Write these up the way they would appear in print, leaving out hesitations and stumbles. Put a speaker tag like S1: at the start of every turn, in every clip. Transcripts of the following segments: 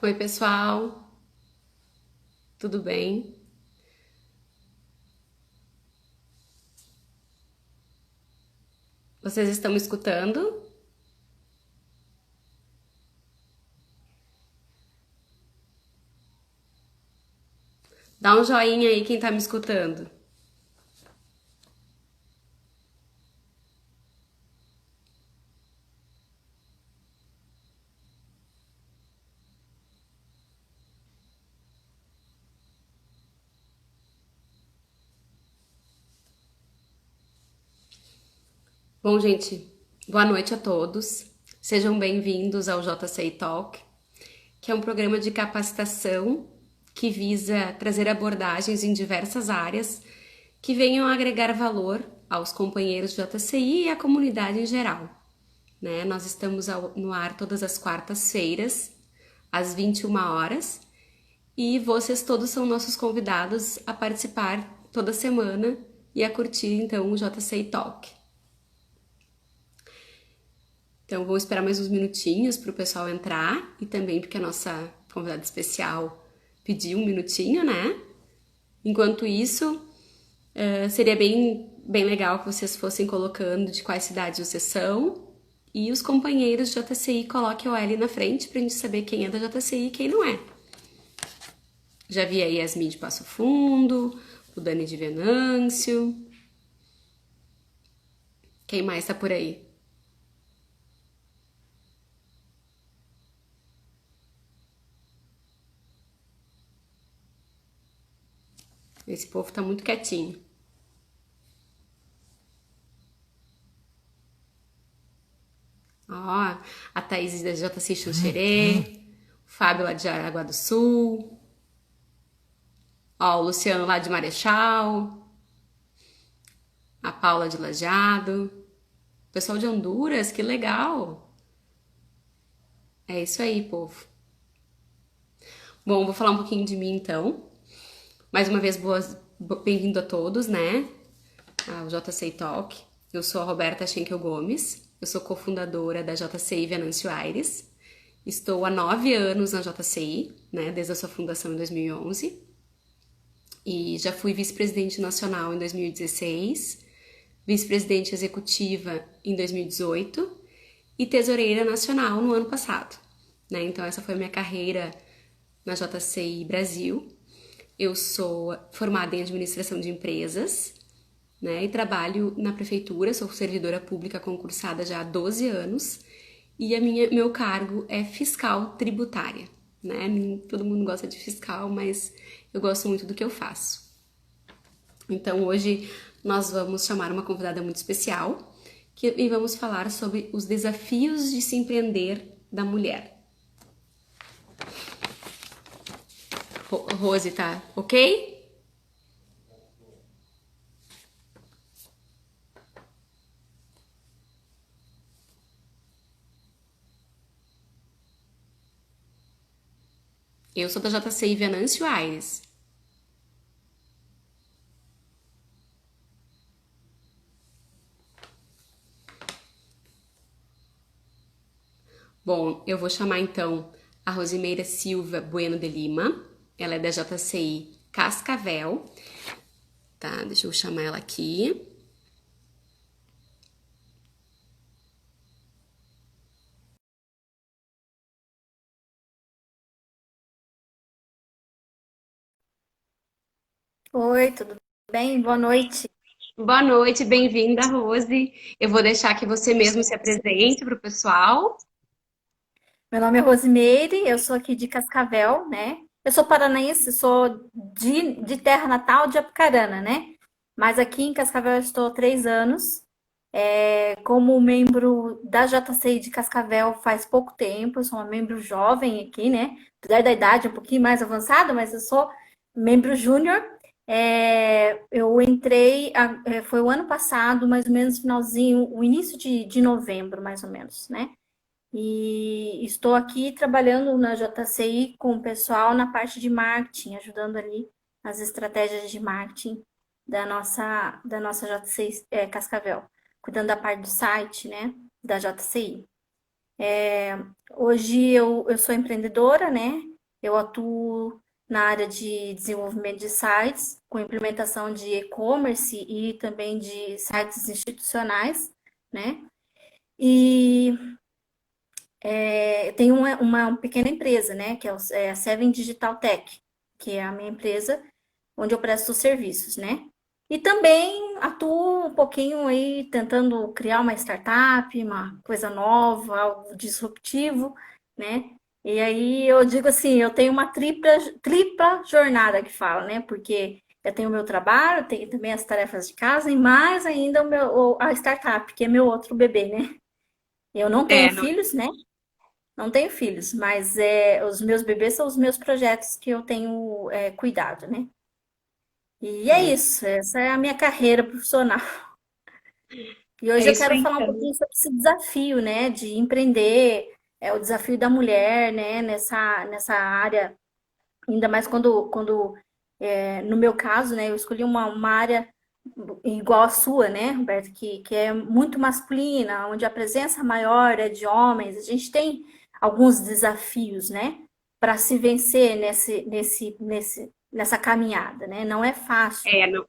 S1: Oi, pessoal, tudo bem? Vocês estão me escutando? Dá um joinha aí quem tá me escutando. Bom, gente, boa noite a todos. Sejam bem-vindos ao JCI Talk, que é um programa de capacitação que visa trazer abordagens em diversas áreas que venham agregar valor aos companheiros de JCI e à comunidade em geral. Né? Nós estamos no ar todas as quartas-feiras, às 21 horas, e vocês todos são nossos convidados a participar toda semana e a curtir então o JCI Talk. Então vou esperar mais uns minutinhos para o pessoal entrar e também porque a nossa convidada especial pediu um minutinho, né? Enquanto isso, seria bem legal que vocês fossem colocando de quais cidades vocês são e os companheiros de JCI coloquem o L na frente para a gente saber quem é da JCI e quem não é. Já vi a Yasmin de Passo Fundo, o Dani de Venâncio. Quem mais tá por aí? Esse povo tá muito quietinho. Ó, a Thaís da JC Xanxerê, o Fábio lá de Jaraguá do Sul, ó, o Luciano lá de Marechal, a Paula de Lajeado, o pessoal de Honduras, que legal. É isso aí, povo. Bom, vou falar um pouquinho de mim então. Mais uma vez, bem-vindo a todos, né? Ao JCI Talk. Eu sou a Roberta Schenkel Gomes, eu sou cofundadora da JCI Venâncio Aires. Estou há 9 anos na JCI, né, desde a sua fundação em 2011. E já fui vice-presidente nacional em 2016, vice-presidente executiva em 2018 e tesoureira nacional no ano passado. Né? Então essa foi a minha carreira na JCI Brasil. Eu sou formada em administração de empresas, né, e trabalho na prefeitura, sou servidora pública concursada já há 12 anos e meu cargo é fiscal tributária. Né? Todo mundo gosta de fiscal, mas eu gosto muito do que eu faço. Então hoje nós vamos chamar uma convidada muito especial e vamos falar sobre os desafios de se empreender da mulher. Rose, tá ok? Eu sou da JCI Venâncio Aires. Bom, eu vou chamar então a Rosimeira Silva Bueno de Lima. Ela é da JCI Cascavel. Tá, deixa eu chamar ela aqui.
S2: Oi, tudo bem? Boa noite.
S1: Boa noite, bem-vinda, Rose. Eu vou deixar que você mesmo se apresente para o pessoal.
S2: Meu nome é Rosimeire, eu sou aqui de Cascavel, né? Eu sou paranaense, sou de terra natal de Apucarana, né? Mas aqui em Cascavel eu estou há 3 anos. Como membro da JCI de Cascavel faz pouco tempo, eu sou uma membro jovem aqui, né? Apesar da idade um pouquinho mais avançada, mas eu sou membro júnior. Eu entrei, foi o ano passado, mais ou menos finalzinho, o início de novembro, mais ou menos, né? E estou aqui trabalhando na JCI com o pessoal na parte de marketing, ajudando ali as estratégias de marketing da nossa JCI Cascavel, cuidando da parte do site, né, da JCI. Hoje eu sou empreendedora, né? Eu atuo na área de desenvolvimento de sites, com implementação de e-commerce e também de sites institucionais, né? E tenho uma pequena empresa, né? Que é a Seven Digital Tech, que é a minha empresa onde eu presto serviços, né? E também atuo um pouquinho aí tentando criar uma startup, uma coisa nova, algo disruptivo, né? E aí eu digo assim, eu tenho uma tripla jornada que fala, né? Porque eu tenho o meu trabalho, tenho também as tarefas de casa e mais ainda a startup, que é meu outro bebê, né? Eu não tenho
S1: É, não,
S2: filhos, né? Não tenho filhos, mas os meus bebês são os meus projetos que eu tenho cuidado, né? E é
S1: é,
S2: isso, essa é a minha carreira profissional. E
S1: é
S2: hoje eu
S1: isso
S2: quero
S1: aí,
S2: falar um
S1: então.
S2: pouquinho sobre esse desafio, né, de empreender, o desafio da mulher, né, nessa área, ainda mais quando no meu caso, né, eu escolhi uma área igual a sua, né, Roberto, que é muito masculina, onde a presença maior é de homens. A gente tem alguns desafios, né, para se vencer nessa caminhada, né? Não é fácil.
S1: É, não,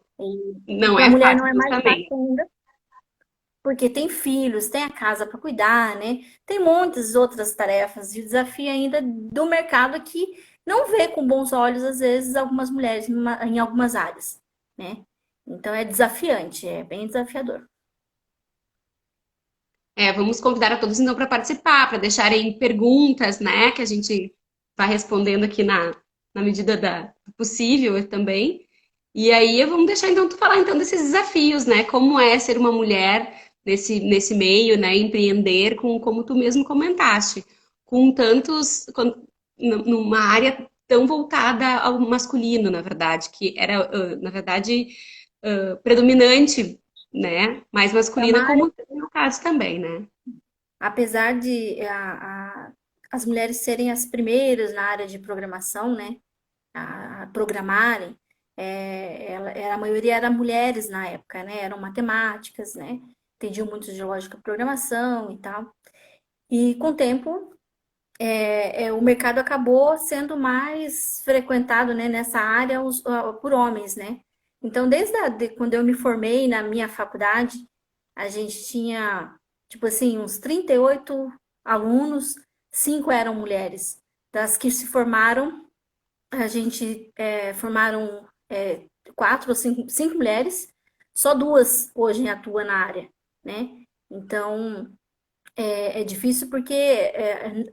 S2: E
S1: não
S2: para a
S1: é
S2: mulher não
S1: fácil,
S2: é mais fácil
S1: justamente.
S2: ainda, porque tem filhos, tem a casa para cuidar, né? Tem muitas outras tarefas e o desafio ainda do mercado que não vê com bons olhos, às vezes, algumas mulheres em algumas áreas, né? Então é desafiante, é bem desafiador.
S1: É, vamos convidar a todos então para participar, para deixarem perguntas, né, que a gente vai respondendo aqui na medida do possível também. E aí vamos deixar então tu falar então desses desafios, né? Como é ser uma mulher nesse meio, né? Empreender com, como tu mesmo comentaste, com tantos, numa área tão voltada ao masculino, na verdade, que era, na verdade, predominante, né? Mais
S2: É
S1: masculina,
S2: uma área,
S1: como no meu caso também, né?
S2: apesar de as mulheres serem as primeiras na área de programação, né? A programarem, a maioria era mulheres na época, né? Eram matemáticas, né? Entendiam muito de lógica, programação e tal. E com o tempo, o mercado acabou sendo mais frequentado, né, nessa área por homens, né? Então, desde quando eu me formei na minha faculdade, a gente tinha, tipo assim, uns 38 alunos, 5 eram mulheres. Das que se formaram, a gente formaram 4 ou 5 mulheres, só 2 hoje atuam na área, né? Então, é difícil porque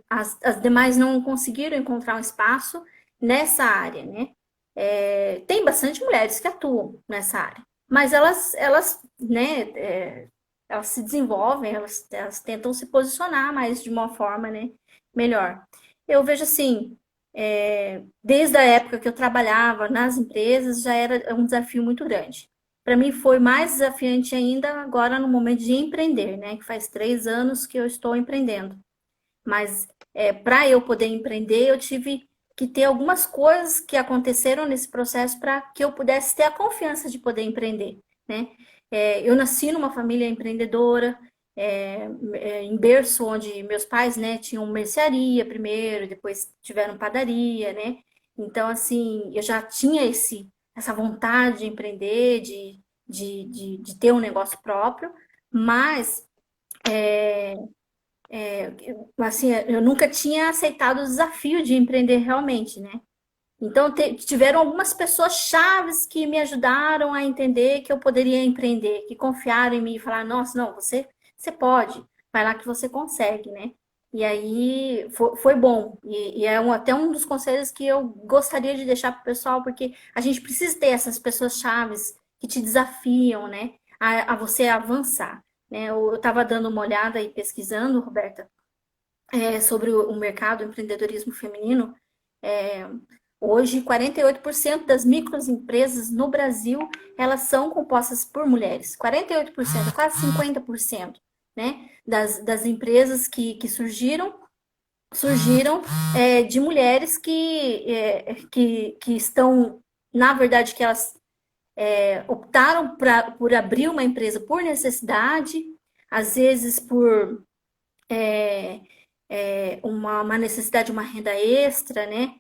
S2: as demais não conseguiram encontrar um espaço nessa área, né? Tem bastante mulheres que atuam nessa área, mas né, elas se desenvolvem, elas tentam se posicionar mais de uma forma, né, melhor. Eu vejo assim, desde a época que eu trabalhava nas empresas, já era um desafio muito grande. Para mim foi mais desafiante ainda agora no momento de empreender, né? Que faz 3 anos que eu estou empreendendo. Mas para eu poder empreender, eu tive que ter algumas coisas que aconteceram nesse processo para que eu pudesse ter a confiança de poder empreender, né? Eu nasci numa família empreendedora, em berço onde meus pais, né, tinham mercearia primeiro, depois tiveram padaria, né? Então, assim, eu já tinha essa vontade de empreender, de ter um negócio próprio, mas assim, eu nunca tinha aceitado o desafio de empreender realmente, né? Então, tiveram algumas pessoas chaves que me ajudaram a entender que eu poderia empreender, que confiaram em mim e falaram: nossa, não, você pode, vai lá que você consegue, né? E aí foi bom. E é até um dos conselhos que eu gostaria de deixar para o pessoal, porque a gente precisa ter essas pessoas chaves que te desafiam, né? A você avançar. Né? Eu estava dando uma olhada e pesquisando, Roberta, sobre o mercado, o empreendedorismo feminino. É, Hoje, 48% das microempresas no Brasil, elas são compostas por mulheres. 48%, quase 50%, né? Das empresas que surgiram de mulheres que estão, na verdade, que elas optaram por abrir uma empresa por necessidade, às vezes por uma necessidade de uma renda extra, né?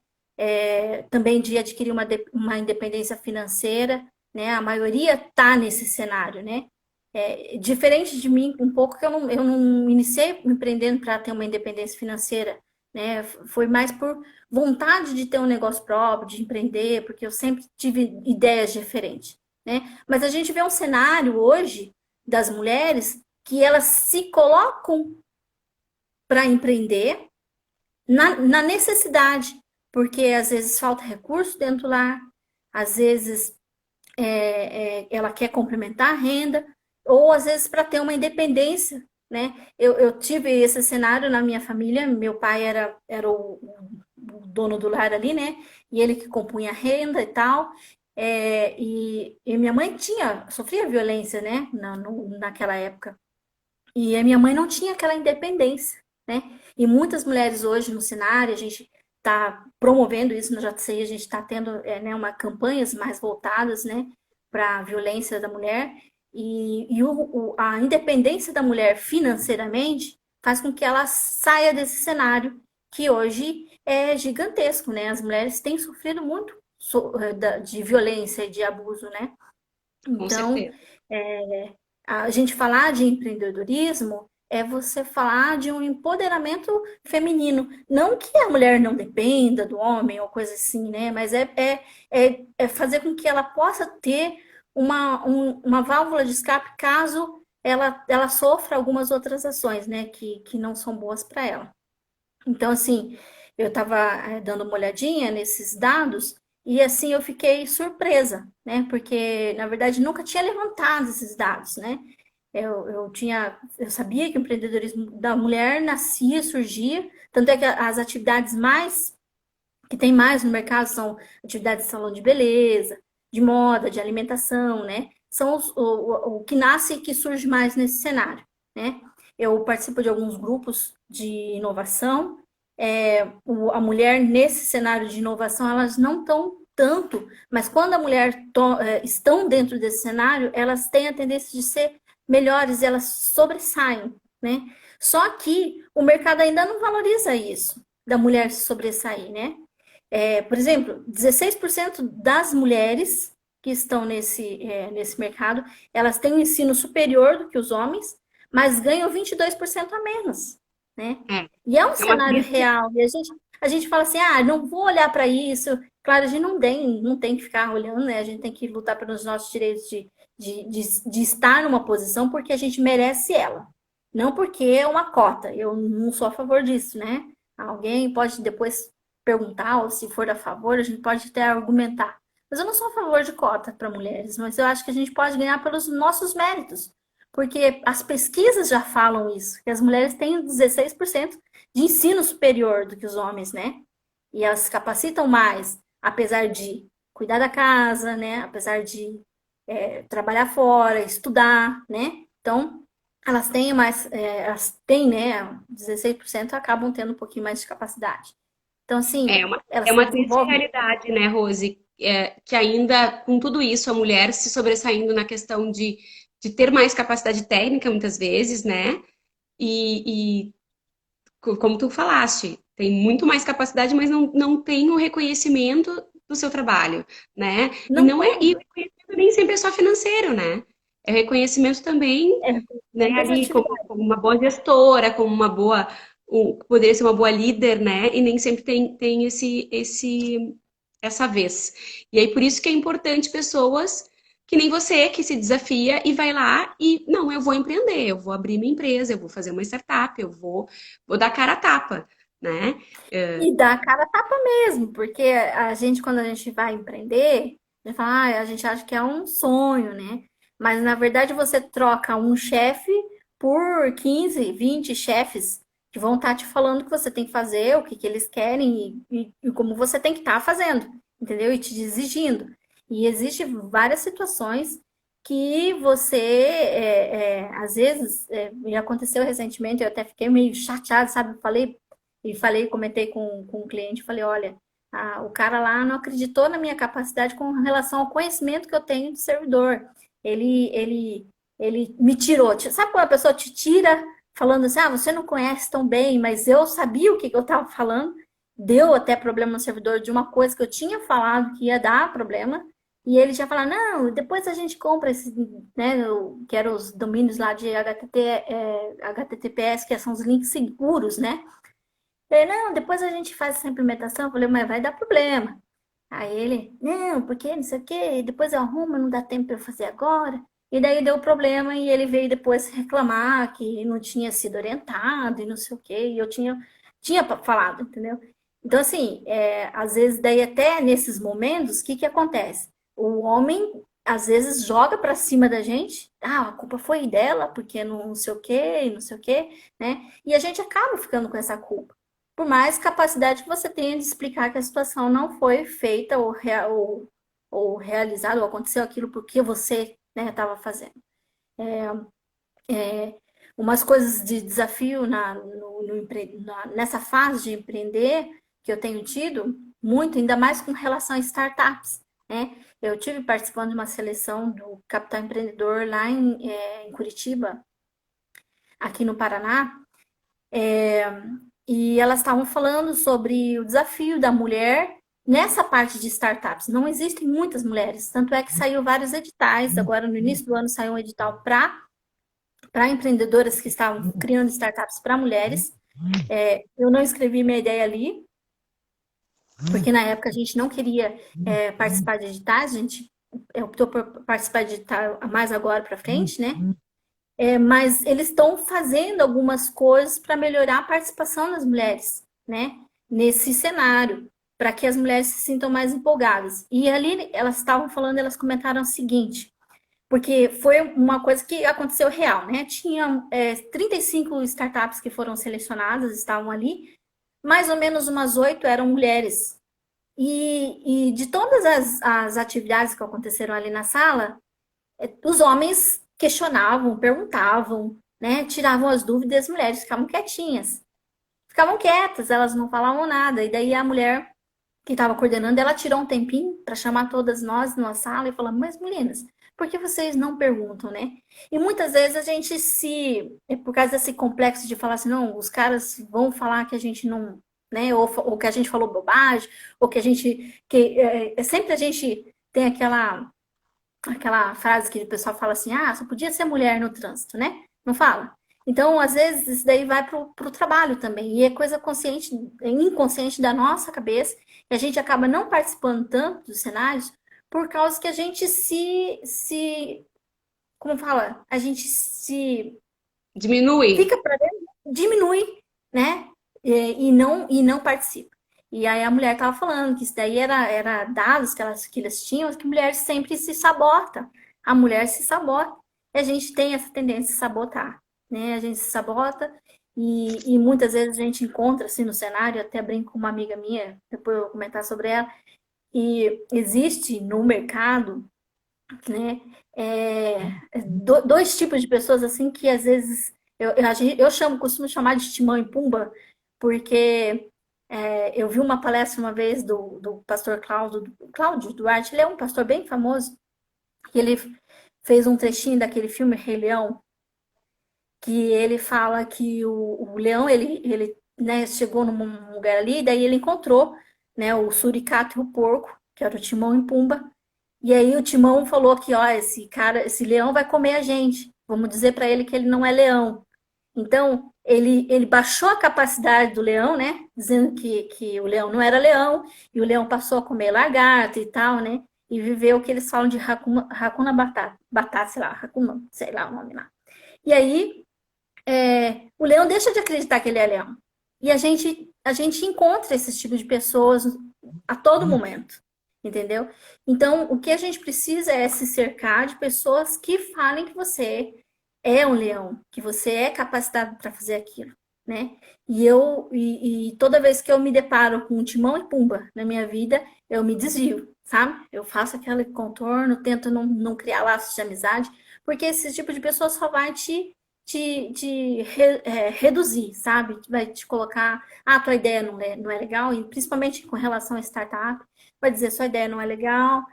S2: também de adquirir uma independência financeira, né? A maioria está nesse cenário, né? Diferente de mim, um pouco que eu não iniciei empreendendo para ter uma independência financeira, né? Foi mais por vontade de ter um negócio próprio, de empreender, porque eu sempre tive ideias diferentes, né? Mas a gente vê um cenário hoje das mulheres que elas se colocam para empreender na necessidade, porque às vezes falta recurso dentro do lar, às vezes ela quer complementar a renda, ou às vezes para ter uma independência, né? Eu tive esse cenário na minha família, meu pai era o dono do lar ali, né? E ele que compunha a renda e tal. E minha mãe sofria violência, né? Naquela época. E a minha mãe não tinha aquela independência, né? E muitas mulheres hoje no cenário, a gente está promovendo isso no JCI, a gente está tendo né, campanhas mais voltadas, né, para a violência da mulher. E a independência da mulher financeiramente faz com que ela saia desse cenário que hoje é gigantesco, né? As mulheres têm sofrido muito de violência e de abuso, né?
S1: Com
S2: Então,
S1: certeza.
S2: a gente falar de empreendedorismo é você falar de um empoderamento feminino. Não que a mulher não dependa do homem ou coisa assim, né? Mas é fazer com que ela possa ter uma válvula de escape caso ela sofra algumas outras ações, né? Que não são boas para ela. Então, assim, eu estava dando uma olhadinha nesses dados e, assim, eu fiquei surpresa, né? Porque, na verdade, nunca tinha levantado esses dados, né? Eu sabia que o empreendedorismo da mulher nascia, surgia, tanto é que as atividades que tem mais no mercado são atividades de salão de beleza, de moda, de alimentação, né? São o que nasce e que surge mais nesse cenário, né? Eu participo de alguns grupos de inovação. A mulher nesse cenário de inovação, elas não estão tanto, mas quando a mulher estão dentro desse cenário, elas têm a tendência de ser melhores, elas sobressaem, né? Só que o mercado ainda não valoriza isso, da mulher se sobressair, né? Por exemplo, 16% das mulheres que estão nesse mercado, elas têm um ensino superior do que os homens, mas ganham 22% a menos, né?
S1: É,
S2: E é um
S1: é uma
S2: cenário
S1: crise.
S2: real. E a gente fala assim, não vou olhar para isso. Claro, a gente não tem que ficar olhando, né? A gente tem que lutar pelos nossos direitos de estar numa posição porque a gente merece ela. Não porque é uma cota. Eu não sou a favor disso, né? Alguém pode depois perguntar, ou se for a favor, a gente pode até argumentar. Mas eu não sou a favor de cota para mulheres, mas eu acho que a gente pode ganhar pelos nossos méritos. Porque as pesquisas já falam isso, que as mulheres têm 16% de ensino superior do que os homens, né? E elas se capacitam mais, apesar de cuidar da casa, né? Apesar de trabalhar fora, estudar, né? Então, elas têm, né? 16% acabam tendo um pouquinho mais de capacidade. Então,
S1: É
S2: assim,
S1: uma,
S2: elas
S1: é
S2: se
S1: uma triste
S2: desenvolvem.
S1: realidade, né, Rose? Que ainda, com tudo isso, a mulher se sobressaindo na questão de ter mais capacidade técnica, muitas vezes, né? E como tu falaste, tem muito mais capacidade, mas não tem o reconhecimento do seu trabalho, né? E
S2: Não
S1: não é, e
S2: tem.
S1: o reconhecimento nem sempre é só financeiro, né? É reconhecimento também,
S2: É,
S1: né,
S2: das
S1: ali
S2: atividades.
S1: como uma boa gestora, como uma boa, poderia ser uma boa líder, né? E nem sempre tem essa vez. E aí por isso que é importante pessoas que nem você, que se desafia e vai lá e, não, eu vou empreender, eu vou abrir minha empresa, eu vou fazer uma startup, vou dar cara a tapa, né?
S2: E dá a cara a tapa mesmo, porque a gente, quando a gente vai empreender, a gente fala, a gente acha que é um sonho, né? Mas na verdade você troca um chefe por 15, 20 chefes que vão estar te falando o que você tem que fazer, o que que eles querem e como você tem que estar fazendo, entendeu? E te exigindo. E existem várias situações que você, às vezes, me aconteceu recentemente, eu até fiquei meio chateada, sabe? Comentei com o cliente, falei, olha, o cara lá não acreditou na minha capacidade com relação ao conhecimento que eu tenho de servidor. Ele me tirou. Sabe quando a pessoa te tira falando assim, você não conhece tão bem, mas eu sabia o que eu estava falando? deu até problema no servidor de uma coisa que eu tinha falado que ia dar problema, e ele já falou, não, depois a gente compra esse, né, que eram os domínios lá de HTTPS, que são os links seguros, né? Ele, não, depois a gente faz essa implementação. Eu falei, mas vai dar problema. Aí ele, não, porque não sei o quê, depois eu arrumo, não dá tempo para eu fazer agora. E daí deu problema e ele veio depois reclamar que não tinha sido orientado e não sei o quê. E eu tinha falado, entendeu? Então, assim, às vezes, daí até nesses momentos, o que que acontece? O homem, às vezes, joga para cima da gente. Ah, a culpa foi dela, porque não sei o quê, e não sei o quê, né? E a gente acaba ficando com essa culpa. Por mais capacidade que você tenha de explicar que a situação não foi feita ou realizada, ou aconteceu aquilo porque você estava fazendo. Umas coisas de desafio nessa fase de empreender que eu tenho tido muito, ainda mais com relação a startups, né? Eu tive participando de uma seleção do Capital Empreendedor lá em Curitiba, aqui no Paraná, e elas estavam falando sobre o desafio da mulher nessa parte de startups. Não existem muitas mulheres, tanto é que saiu vários editais. Agora, no início do ano, saiu um edital para empreendedoras que estavam criando startups para mulheres. Eu não escrevi minha ideia ali, porque na época a gente não queria participar de editais, a gente optou por participar de edital mais agora para frente, né? Mas eles estão fazendo algumas coisas para melhorar a participação das mulheres, né? Nesse cenário, para que as mulheres se sintam mais empolgadas. E ali elas estavam falando, elas comentaram o seguinte, porque foi uma coisa que aconteceu real, né? Tinha 35 startups que foram selecionadas, estavam ali, mais ou menos umas 8 eram mulheres. E de todas as atividades que aconteceram ali na sala, os homens questionavam, perguntavam, né? Tiravam as dúvidas, as mulheres ficavam quietinhas. Ficavam quietas, elas não falavam nada. E daí a mulher que estava coordenando, ela tirou um tempinho para chamar todas nós numa sala e falou: mas meninas, por que vocês não perguntam, né? E muitas vezes a gente por causa desse complexo de falar assim, não, os caras vão falar que a gente não, né? Ou que a gente falou bobagem, ou que a gente, sempre a gente tem aquela frase que o pessoal fala assim, ah, só podia ser mulher no trânsito, né? Não fala? Então, às vezes, isso daí vai pro trabalho também. E é coisa consciente, inconsciente da nossa cabeça. E a gente acaba não participando tanto dos cenários por causa que a gente como fala? A gente se
S1: Diminui.
S2: fica para dentro, diminui, né? E não participa. E aí a mulher estava falando que isso daí era dados que elas tinham, que a mulher sempre se sabota. A mulher se sabota. E a gente tem essa tendência a sabotar, né? A gente se sabota e muitas vezes a gente encontra assim no cenário, até brinco com uma amiga minha, depois eu vou comentar sobre ela, e existe no mercado, né? Dois tipos de pessoas assim que às vezes costumo chamar de Timão e Pumba, porque eu vi uma palestra uma vez do pastor Cláudio Duarte, ele é um pastor bem famoso, e ele fez um trechinho daquele filme Rei Leão, que ele fala que o leão, ele né, chegou num lugar ali, e daí ele encontrou, né, o suricato e o porco, que era o Timão e Pumba, e aí o Timão falou que, ó, esse cara, esse leão vai comer a gente. Vamos dizer para ele que ele não é leão. Então, ele baixou a capacidade do leão, né? Dizendo que o leão não era leão, e o leão passou a comer lagarto e tal, né? E viveu o que eles falam de Hakuna Batata, sei lá, Hakuna, sei lá o nome lá. E aí, o leão deixa de acreditar que ele é leão. E a gente encontra esses tipos de pessoas a todo momento, entendeu? Então, o que a gente precisa é se cercar de pessoas que falem que você é um leão, que você é capacitado para fazer aquilo, né? E toda vez que eu me deparo com um Timão e Pumba na minha vida, eu me desvio, sabe? Eu faço aquele contorno, tento não criar laços de amizade, porque esse tipo de pessoa só vai te reduzir, sabe? Vai te colocar, tua ideia não é legal, e principalmente com relação a startup, vai dizer, sua ideia não é legal,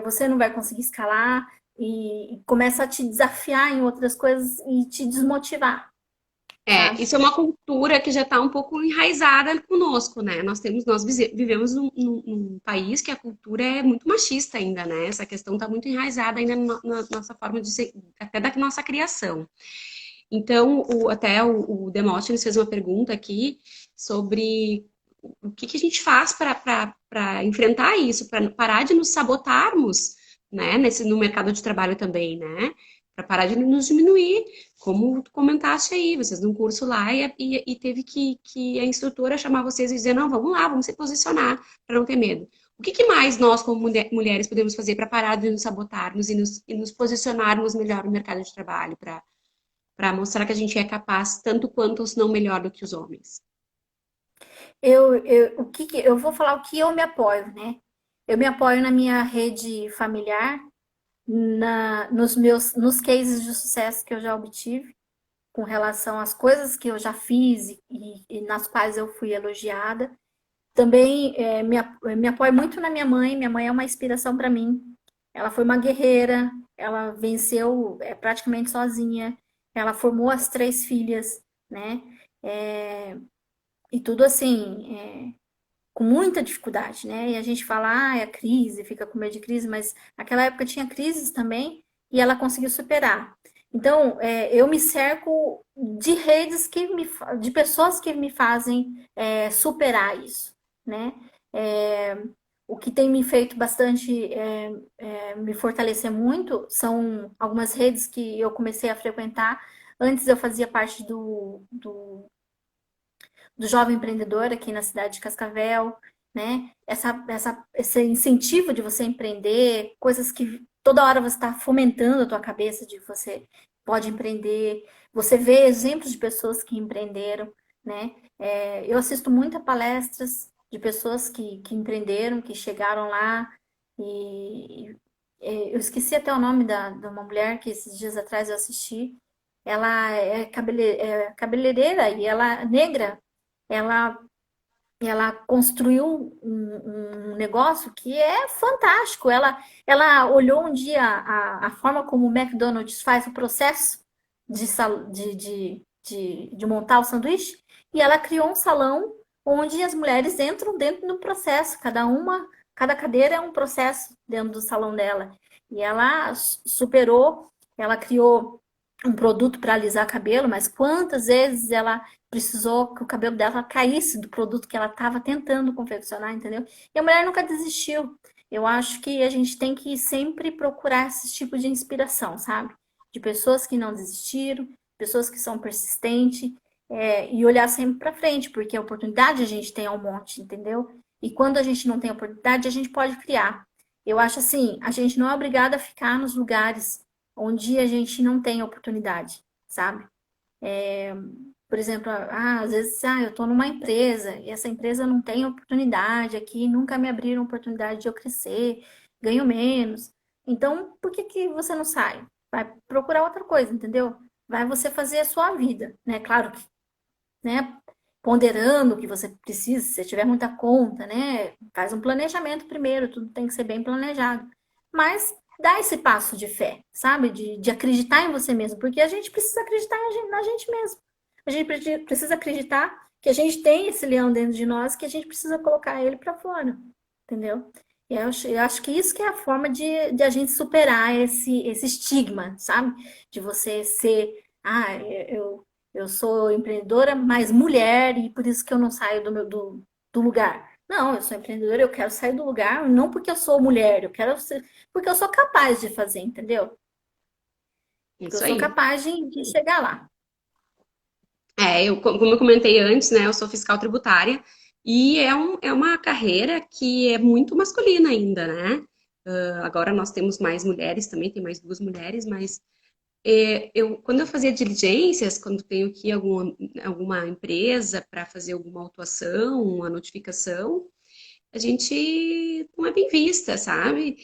S2: você não vai conseguir escalar, e começa a te desafiar em outras coisas e te desmotivar.
S1: É,
S2: sabe?
S1: isso é uma cultura que já está um pouco enraizada conosco, né? Vivemos num país que a cultura é muito machista ainda, né? Essa questão está muito enraizada ainda na nossa forma de ser, até da nossa criação. Então, até o Demóstenes fez uma pergunta aqui sobre o que a gente faz para enfrentar isso, para parar de nos sabotarmos, né, no mercado de trabalho também, né? Para parar de nos diminuir, como tu comentaste aí, vocês num curso lá e teve que a instrutora chamar vocês e dizer, não, vamos lá, vamos se posicionar para não ter medo. O que mais nós, como mulheres, podemos fazer para parar de nos sabotarmos e nos posicionarmos melhor no mercado de trabalho, para mostrar que a gente é capaz tanto quanto, se não melhor do que os homens?
S2: Eu vou falar o que eu me apoio, né? Eu me apoio na minha rede familiar, nos cases de sucesso que eu já obtive, com relação às coisas que eu já fiz e nas quais eu fui elogiada. Também me apoio muito na minha mãe. Minha mãe é uma inspiração para mim. Ela foi uma guerreira, ela venceu praticamente sozinha, ela formou as três filhas, né? É, e tudo assim, com muita dificuldade, né? E a gente fala, é a crise, fica com medo de crise, mas naquela época tinha crises também e ela conseguiu superar. Então, eu me cerco de redes de pessoas que me fazem superar isso, né? É, o que tem me feito bastante me fortalecer muito são algumas redes que eu comecei a frequentar. Antes eu fazia parte do jovem empreendedor aqui na cidade de Cascavel, né? Esse incentivo de você empreender, coisas que toda hora você está fomentando a tua cabeça de você pode empreender, você vê exemplos de pessoas que empreenderam, né? Eu assisto muitas palestras de pessoas que empreenderam, que chegaram lá eu esqueci até o nome de uma mulher que esses dias atrás eu assisti. Ela é cabeleireira e ela é negra, ela, ela construiu um negócio que é fantástico. Ela olhou um dia a forma como o McDonald's faz o processo de montar o sanduíche e ela criou um salão onde as mulheres entram dentro do processo. Cada cadeira é um processo dentro do salão dela. E ela superou, ela criou um produto para alisar cabelo, mas quantas vezes ela precisou que o cabelo dela caísse do produto que ela estava tentando confeccionar, entendeu? E a mulher nunca desistiu. Eu acho que a gente tem que sempre procurar esse tipo de inspiração, sabe? De pessoas que não desistiram, pessoas que são persistentes, e olhar sempre para frente, porque a oportunidade a gente tem um monte, entendeu? E quando a gente não tem oportunidade, a gente pode criar. Eu acho assim, a gente não é obrigada a ficar nos lugares onde a gente não tem oportunidade, sabe? Por exemplo, às vezes, eu estou numa empresa e essa empresa não tem oportunidade aqui, nunca me abriram oportunidade de eu crescer, ganho menos. Então, por que que você não sai? Vai procurar outra coisa, entendeu? Vai você fazer a sua vida, né? Claro que, né? Ponderando o que você precisa, se você tiver muita conta, né? Faz um planejamento primeiro, tudo tem que ser bem planejado. Mas dá esse passo de fé, sabe? De acreditar em você mesmo, porque a gente precisa acreditar na gente mesmo. A gente precisa acreditar que a gente tem esse leão dentro de nós, que a gente precisa colocar ele para fora, entendeu? E eu acho que isso que é a forma de a gente superar esse estigma, sabe? De você ser, eu sou empreendedora, mas mulher, e por isso que eu não saio do lugar. Não, eu sou empreendedora, eu quero sair do lugar, não porque eu sou mulher, eu quero ser, porque eu sou capaz de fazer, entendeu? Porque eu
S1: Isso
S2: sou
S1: aí.
S2: capaz de chegar lá.
S1: Como eu comentei antes, né, eu sou fiscal tributária e é uma carreira que é muito masculina ainda, né? Agora nós temos mais mulheres também, tem mais duas mulheres, mas quando eu fazia diligências, quando tenho que ir a alguma empresa para fazer alguma autuação, uma notificação, a gente não é bem vista, sabe?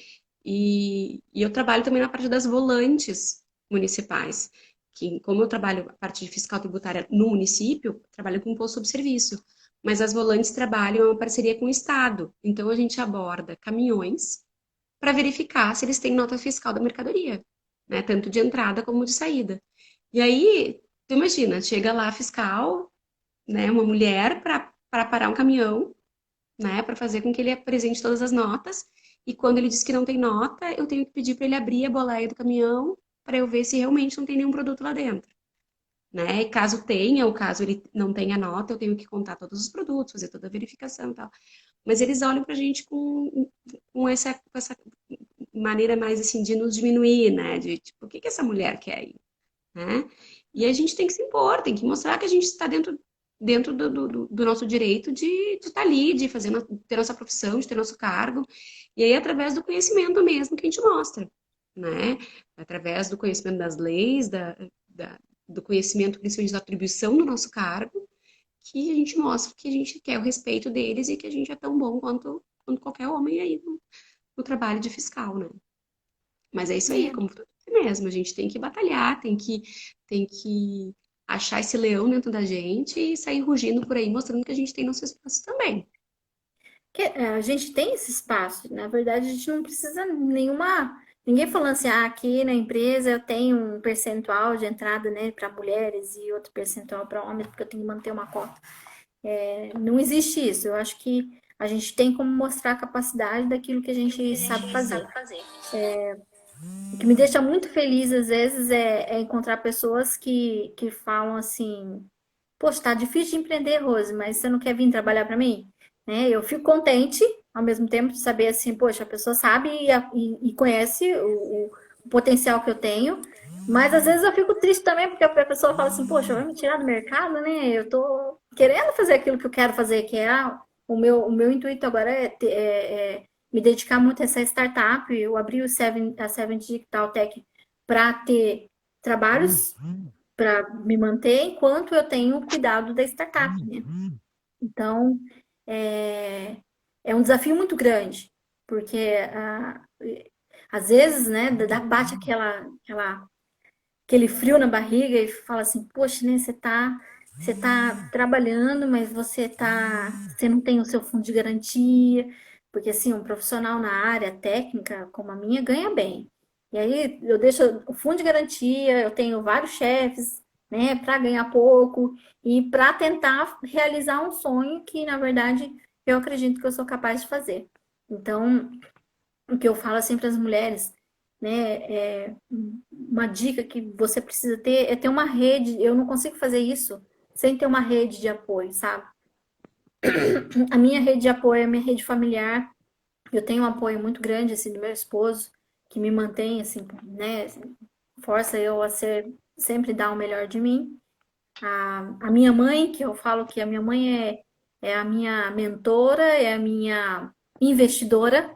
S1: E eu trabalho também na parte das volantes municipais, que como eu trabalho a parte de fiscal tributária no município, trabalho com imposto sobre serviço, mas as volantes trabalham em uma parceria com o Estado, então a gente aborda caminhões para verificar se eles têm nota fiscal da mercadoria, né? Tanto de entrada como de saída. E aí Tu imagina, chega lá a fiscal, né, uma mulher para parar um caminhão, né, para fazer com que ele apresente todas as notas, e quando ele diz que não tem nota, eu tenho que pedir para ele abrir a boleia do caminhão para eu ver se realmente não tem nenhum produto lá dentro, né? E caso tenha, ou caso ele não tenha nota, eu tenho que contar todos os produtos, fazer toda a verificação e tal. Mas eles olham pra gente com essa maneira mais assim de nos diminuir, né? De tipo, o que que essa mulher quer aí, né? E a gente tem que se impor, tem que mostrar que a gente está dentro do nosso direito de estar ali, de fazer, ter nossa profissão, de ter nosso cargo. E aí, através do conhecimento mesmo que a gente mostra, né? Através do conhecimento das leis, da, do conhecimento, principalmente da atribuição do nosso cargo, que a gente mostra que a gente quer o respeito deles e que a gente é tão bom quanto qualquer homem aí no trabalho de fiscal, né? Mas é isso aí,
S2: É,
S1: como tu disse mesmo, a gente tem que batalhar, tem que achar esse leão dentro da gente e sair rugindo por aí, mostrando que a gente tem nosso espaço também.
S2: a gente tem esse espaço. Na verdade, a gente não precisa nenhuma. Ninguém falando assim, ah, aqui na empresa eu tenho um percentual de entrada, né, para mulheres e outro percentual para homens, porque eu tenho que manter uma cota. Não existe isso. Eu acho que a gente tem como mostrar a capacidade daquilo que a gente sabe fazer. O que me deixa muito feliz, às vezes, é encontrar pessoas que falam assim: poxa, tá difícil de empreender, Rose, mas você não quer vir trabalhar para mim? Né? Eu fico contente, ao mesmo tempo, de saber assim: poxa, a pessoa sabe e conhece o potencial que eu tenho. Mas às vezes eu fico triste também, porque a pessoa fala assim: poxa, vai me tirar do mercado, né? Eu tô querendo fazer aquilo que eu quero fazer, que é o meu intuito agora é me dedicar muito a essa startup. Eu abri a Seven Digital Tech para ter trabalhos para me manter enquanto eu tenho cuidado da startup, né? Então, é, é um desafio muito grande, porque às vezes, né, bate aquele frio na barriga e fala assim, poxa, né, você tá trabalhando, mas você não tem o seu fundo de garantia, porque assim, um profissional na área técnica como a minha ganha bem. E aí eu deixo o fundo de garantia, eu tenho vários chefes, né, para ganhar pouco e para tentar realizar um sonho que, na verdade, eu acredito que eu sou capaz de fazer. Então, o que eu falo sempre para as mulheres, né, uma dica que você precisa ter é ter uma rede. Eu não consigo fazer isso sem ter uma rede de apoio, sabe? A minha rede de apoio é a minha rede familiar. Eu tenho um apoio muito grande assim do meu esposo, que me mantém assim, né, força eu a ser sempre dar o melhor de mim. A minha mãe, que eu falo que a minha mãe é a minha mentora, é a minha investidora,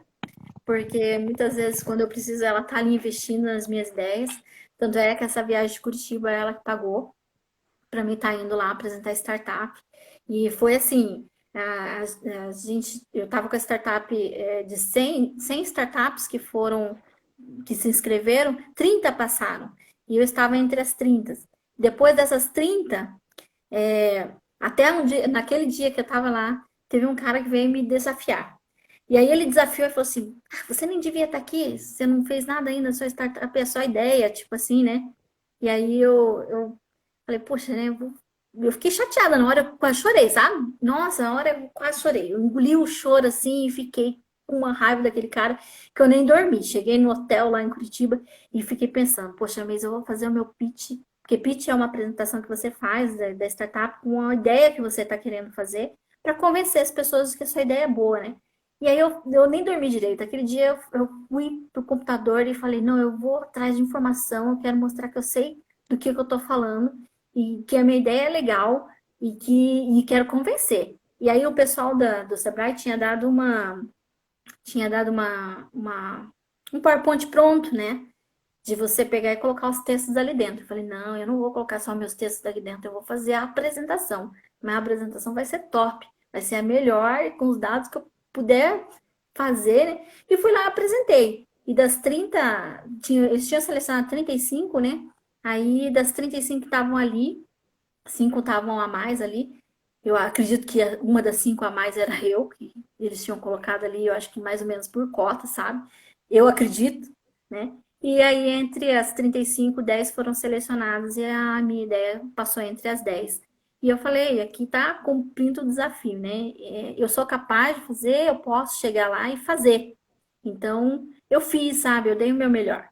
S2: porque muitas vezes quando eu preciso ela tá ali investindo nas minhas ideias. Tanto é que essa viagem de Curitiba ela que pagou para mim estar indo lá apresentar startup. E foi assim, a gente, eu estava com a startup de 100 startups que se inscreveram, 30 passaram. E eu estava entre as 30. Depois dessas 30, até naquele dia que eu estava lá, teve um cara que veio me desafiar. E aí ele desafiou e falou assim: "Ah, você nem devia estar aqui, você não fez nada ainda, sua startup é só ideia, tipo assim, né?" E aí eu falei, poxa, né? Eu fiquei chateada na hora, eu quase chorei, sabe? Nossa, na hora eu quase chorei. Eu engoli o choro assim e fiquei com uma raiva daquele cara que eu nem dormi. Cheguei no hotel lá em Curitiba e fiquei pensando, poxa, mas eu vou fazer o meu pitch. Porque pitch é uma apresentação que você faz da startup com uma ideia que você está querendo fazer para convencer as pessoas que a sua ideia é boa, né? E aí eu nem dormi direito. Aquele dia eu fui pro computador e falei, não, eu vou atrás de informação, eu quero mostrar que eu sei do que eu tô falando e que a minha ideia é legal e quero convencer. E aí o pessoal do Sebrae um PowerPoint pronto, né? De você pegar e colocar os textos ali dentro. Eu falei, não, eu não vou colocar só meus textos ali dentro, eu vou fazer a apresentação. Mas a apresentação vai ser top, vai ser a melhor com os dados que eu puder fazer, né? E fui lá e apresentei. E das 30, eles tinham selecionado 35, né? Aí das 35 que estavam ali, 5 estavam a mais ali. Eu acredito que uma das 5 a mais era eu, que eles tinham colocado ali, eu acho que mais ou menos por cota, sabe? Eu acredito, né? E aí, entre as 35, 10 foram selecionadas e a minha ideia passou entre as 10. E eu falei, aqui tá cumprindo o desafio, né? Eu sou capaz de fazer, eu posso chegar lá e fazer. Então, eu fiz, sabe? Eu dei o meu melhor.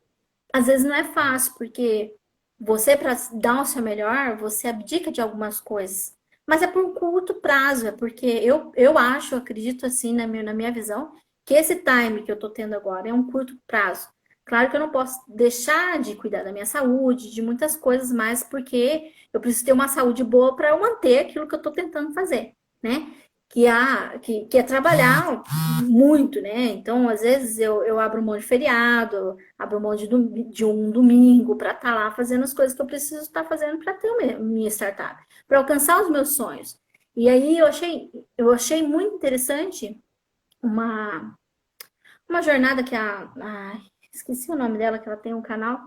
S2: Às vezes não é fácil, porque você, para dar o seu melhor, você abdica de algumas coisas. Mas é por um curto prazo, é porque eu acho, acredito assim na minha visão, que esse time que eu tô tendo agora é um curto prazo. Claro que eu não posso deixar de cuidar da minha saúde, de muitas coisas mais, porque eu preciso ter uma saúde boa para eu manter aquilo que eu tô tentando fazer, né? Que é trabalhar muito, né? Então, às vezes, eu abro mão de feriado, abro mão de um domingo para estar lá fazendo as coisas que eu preciso estar fazendo para ter minha startup, para alcançar os meus sonhos. E aí eu achei muito interessante uma, uma jornada que esqueci o nome dela, que ela tem um canal,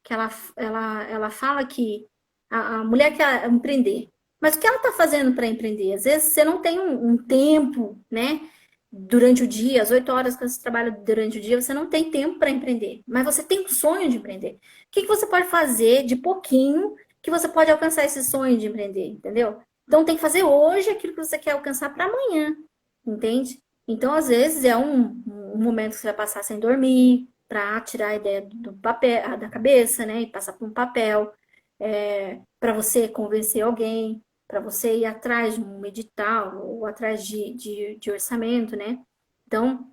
S2: que ela fala que a mulher quer empreender. Mas o que ela está fazendo para empreender? Às vezes você não tem um tempo, né? Durante o dia, as 8 horas que você trabalha durante o dia, você não tem tempo para empreender. Mas você tem um sonho de empreender. O que você pode fazer de pouquinho que você pode alcançar esse sonho de empreender, entendeu? Então tem que fazer hoje aquilo que você quer alcançar para amanhã, entende? Então, às vezes, é um momento que você vai passar sem dormir, para tirar a ideia do papel, da cabeça, né? E passar para um papel, para você convencer alguém, para você ir atrás de um edital ou atrás de orçamento, né? Então,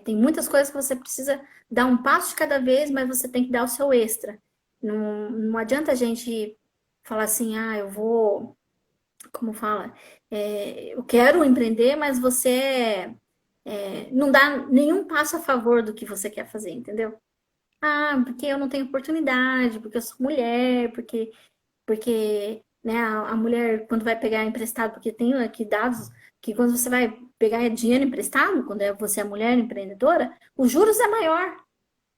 S2: tem muitas coisas que você precisa dar um passo de cada vez, mas você tem que dar o seu extra. Não adianta a gente falar assim, eu vou, como fala, eu quero empreender, mas você não dá nenhum passo a favor do que você quer fazer, entendeu? Porque eu não tenho oportunidade, porque eu sou mulher, porque né, a mulher, quando vai pegar emprestado, porque tem aqui dados que quando você vai pegar dinheiro emprestado, quando você é mulher empreendedora, os juros é maior.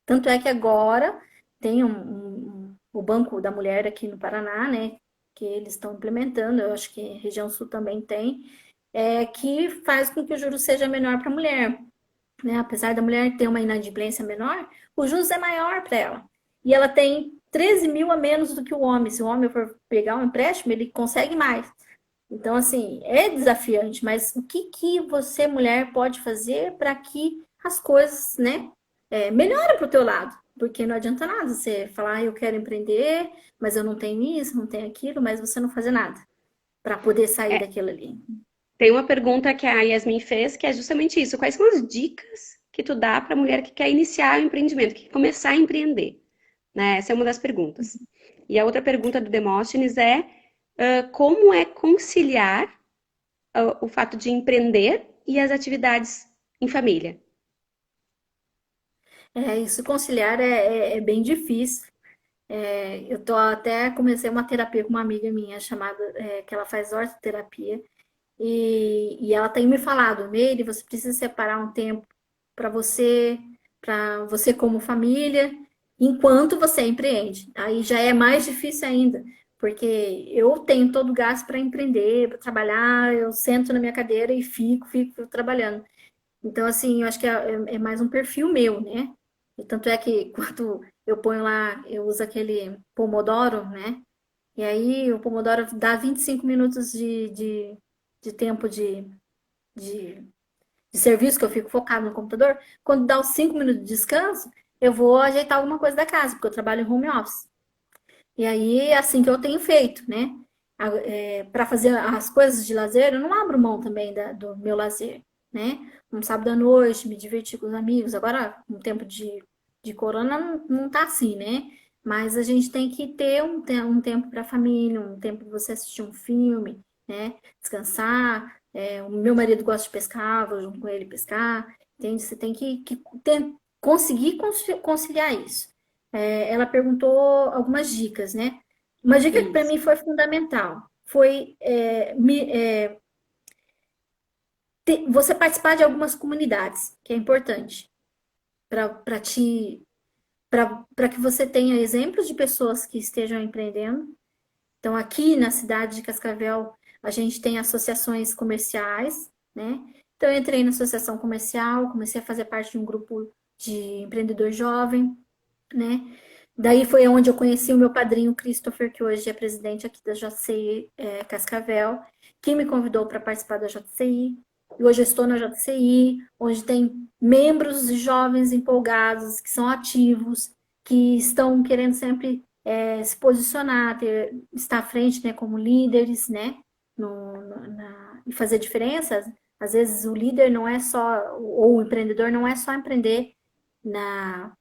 S2: Tanto é que agora tem o Banco da Mulher aqui no Paraná, né, que eles estão implementando, eu acho que região sul também tem, que faz com que o juro seja menor para a mulher, né? Apesar da mulher ter uma inadimplência menor, o juros é maior para ela. E ela tem 13 mil a menos do que o homem. Se o homem for pegar um empréstimo, ele consegue mais. Então, assim, é desafiante, mas o que você, mulher, pode fazer para que as coisas, né, melhorem para o teu lado? Porque não adianta nada você falar, eu quero empreender, mas eu não tenho isso, não tenho aquilo, mas você não fazer nada para poder sair
S1: É,
S2: daquilo ali.
S1: tem uma pergunta que a Yasmin fez, que é justamente isso. Quais são as dicas que tu dá para a mulher que quer iniciar o empreendimento, que quer começar a empreender? Né? Essa é uma das perguntas. E a outra pergunta do Demóstenes é como é conciliar o fato de empreender e as atividades em família?
S2: Isso conciliar é bem difícil. Eu tô até comecei uma terapia com uma amiga minha chamada que ela faz ortoterapia e ela tem me falado, Meire, você precisa separar um tempo para você como família, enquanto você empreende. Aí já é mais difícil ainda, porque eu tenho todo o gasto para empreender, para trabalhar, eu sento na minha cadeira e fico trabalhando. Então, assim, eu acho que é mais um perfil meu, né? E tanto é que quando eu ponho lá, eu uso aquele Pomodoro, né? E aí o Pomodoro dá 25 minutos de tempo de, de serviço que eu fico focado no computador. Quando dá os 5 minutos de descanso, eu vou ajeitar alguma coisa da casa, porque eu trabalho em home office. E aí é assim que eu tenho feito, né? Para fazer as coisas de lazer, eu não abro mão também do meu lazer, né? Um sábado à noite, me divertir com os amigos. Agora, um tempo de corona não tá assim, né? Mas a gente tem que ter um tempo para a família, um tempo de você assistir um filme, né? Descansar. O meu marido gosta de pescar, vou junto com ele pescar, entende? Você tem que conseguir conciliar isso. Ela perguntou algumas dicas, né? Uma dica que para
S1: Isso.
S2: mim foi fundamental foi você participar de algumas comunidades, que é importante para te para que você tenha exemplos de pessoas que estejam empreendendo. Então, aqui na cidade de Cascavel, a gente tem associações comerciais, né? Então, eu entrei na associação comercial, comecei a fazer parte de um grupo de empreendedor jovem. né? Daí foi onde eu conheci o meu padrinho Christopher, que hoje é presidente aqui da JCI Cascavel, que me convidou para participar da JCI. E hoje eu estou na JCI, onde tem membros jovens empolgados, que são ativos, que estão querendo sempre se posicionar, estar à frente, né, como líderes, né, e fazer diferença. Às vezes o líder não é só, ou o empreendedor não é só empreender na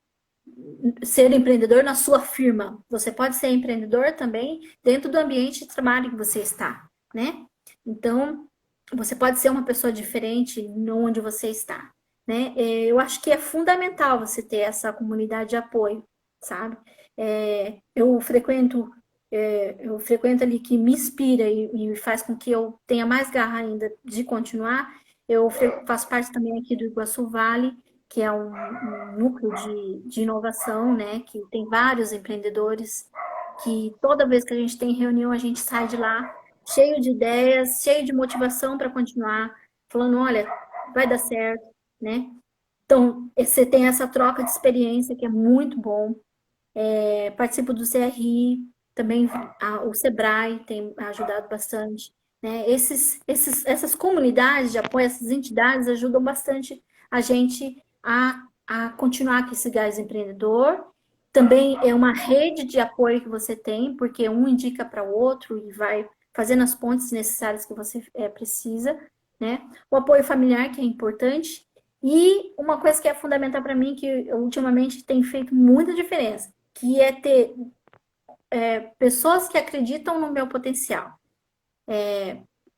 S2: ser empreendedor na sua firma. Você pode ser empreendedor também dentro do ambiente de trabalho que você está, né? Então, você pode ser uma pessoa diferente onde você está, né? Eu acho que é fundamental você ter essa comunidade de apoio, sabe? Eu frequento ali que me inspira e faz com que eu tenha mais garra ainda de continuar. Faço parte também aqui do Iguaçu Vale, que é um núcleo de inovação, né? Que tem vários empreendedores, que toda vez que a gente tem reunião, a gente sai de lá cheio de ideias, cheio de motivação para continuar, falando, olha, vai dar certo, né? Então, você tem essa troca de experiência que é muito bom. Participo do CRI, também o Sebrae tem ajudado bastante. Né? Essas comunidades de apoio, essas entidades ajudam bastante a gente a continuar com esse gás empreendedor. Também é uma rede de apoio que você tem, porque um indica para o outro e vai fazendo as pontes necessárias que você precisa. Né? O apoio familiar, que é importante. E uma coisa que é fundamental para mim, que ultimamente tem feito muita diferença, que é ter pessoas que acreditam no meu potencial.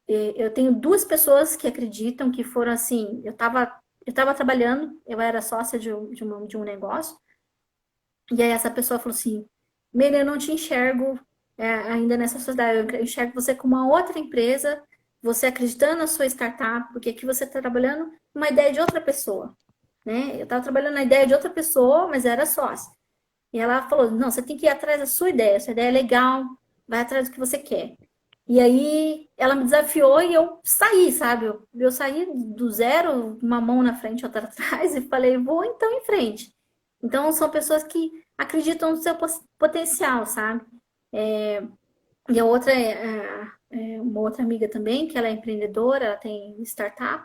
S2: Eu tenho duas pessoas que acreditam, que foram assim, eu tava trabalhando, eu era sócia de um negócio, e aí essa pessoa falou assim, Meire, eu não te enxergo ainda nessa sociedade, eu enxergo você como uma outra empresa, você acreditando na sua startup, porque aqui você está trabalhando uma ideia de outra pessoa, né? Eu estava trabalhando na ideia de outra pessoa, mas era sócia. E ela falou: não, você tem que ir atrás da sua ideia é legal, vai atrás do que você quer. E aí ela me desafiou e eu saí, sabe? Eu saí do zero, uma mão na frente, outra atrás, e falei: vou então em frente. Então são pessoas que acreditam no seu potencial, sabe? E a outra é uma outra amiga também, que ela é empreendedora, ela tem startup.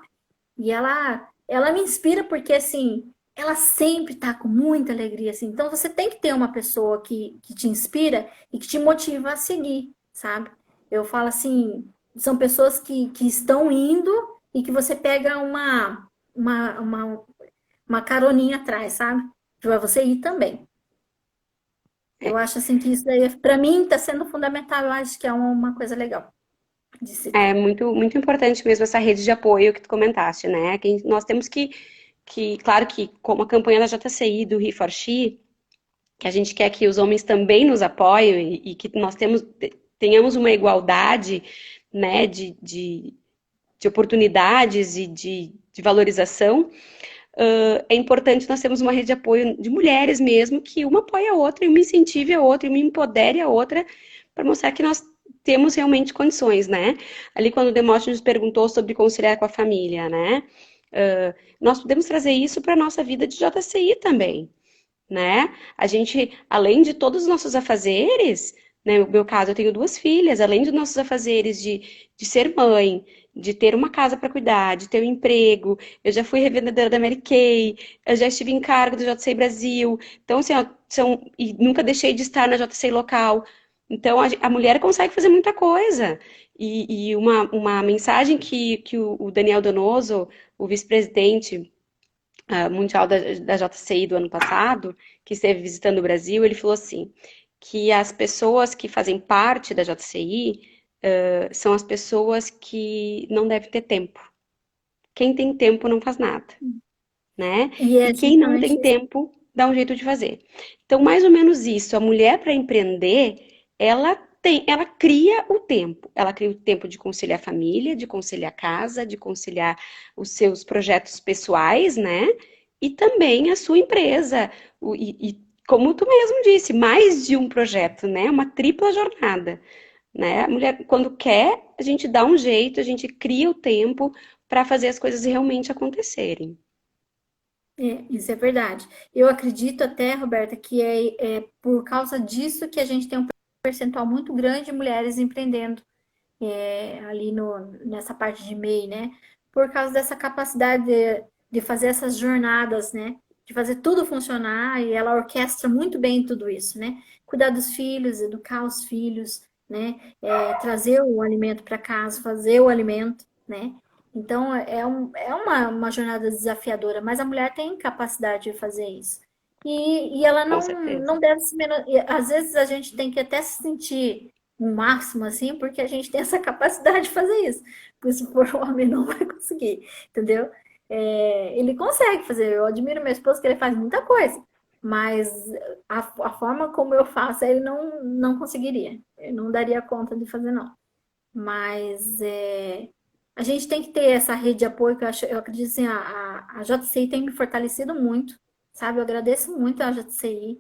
S2: E ela me inspira porque, assim, ela sempre tá com muita alegria, assim. Então, você tem que ter uma pessoa que te inspira e que te motiva a seguir, sabe? Eu falo assim, são pessoas que estão indo e que você pega uma, uma, uma caroninha atrás, sabe? Para você ir também. Eu acho, assim, que isso daí, para mim, tá sendo fundamental. Eu acho que é uma coisa legal de se
S1: É
S2: ter.
S1: muito, muito importante mesmo essa rede de apoio que tu comentaste, né? Que nós temos claro que como a campanha da JCI, do He for She, que a gente quer que os homens também nos apoiem e que nós tenhamos uma igualdade, né, de oportunidades e de valorização, é importante nós termos uma rede de apoio de mulheres mesmo, que uma apoia a outra, e uma incentive a outra, e uma empodere a outra, para mostrar que nós temos realmente condições, né? Ali quando o Demóstenes perguntou sobre conciliar com a família, né? Nós podemos trazer isso para a nossa vida de JCI também, né? A gente, além de todos os nossos afazeres, né? No meu caso, eu tenho duas filhas, além dos nossos afazeres de ser mãe, de ter uma casa para cuidar, de ter um emprego, eu já fui revendedora da Mary Kay, eu já estive em cargo do JCI Brasil, então, assim, ó, e nunca deixei de estar na JCI local. Então, a mulher consegue fazer muita coisa. E uma mensagem que o Daniel Donoso, o vice-presidente mundial da JCI do ano passado, que esteve visitando o Brasil, ele falou assim, que as pessoas que fazem parte da JCI são as pessoas que não devem ter tempo. Quem tem tempo não faz nada, né?
S2: E
S1: E
S2: é
S1: quem não tem
S2: justamente isso.
S1: tempo dá um jeito de fazer. Então, mais ou menos isso. A mulher para empreender, ela cria o tempo. Ela cria o tempo de conciliar a família, de conciliar a casa, de conciliar os seus projetos pessoais, né? E também a sua empresa. E como tu mesmo disse, mais de um projeto, né? Uma tripla jornada, né? A mulher, quando quer, a gente dá um jeito, a gente cria o tempo para fazer as coisas realmente acontecerem.
S2: Isso é verdade. Eu acredito até, Roberta, que é por causa disso que a gente tem um percentual muito grande de mulheres empreendendo ali nessa parte de MEI, né? Por causa dessa capacidade de fazer essas jornadas, né? De fazer tudo funcionar e ela orquestra muito bem tudo isso, né? Cuidar dos filhos, educar os filhos, né? Trazer o alimento para casa, fazer o alimento, né? Então é uma jornada desafiadora, mas a mulher tem capacidade de fazer isso. E ela
S1: Com
S2: não
S1: certeza.
S2: deve se menos. Às vezes a gente tem que até se sentir o máximo, assim, porque a gente tem essa capacidade de fazer isso. Porque se for um homem, não vai conseguir, entendeu? Ele consegue fazer. Eu admiro meu esposo que ele faz muita coisa, mas a forma como eu faço, ele não conseguiria. Eu não daria conta de fazer, não. Mas a gente tem que ter essa rede de apoio, que eu acredito assim, a JCI tem me fortalecido muito, sabe? Eu agradeço muito a JCI.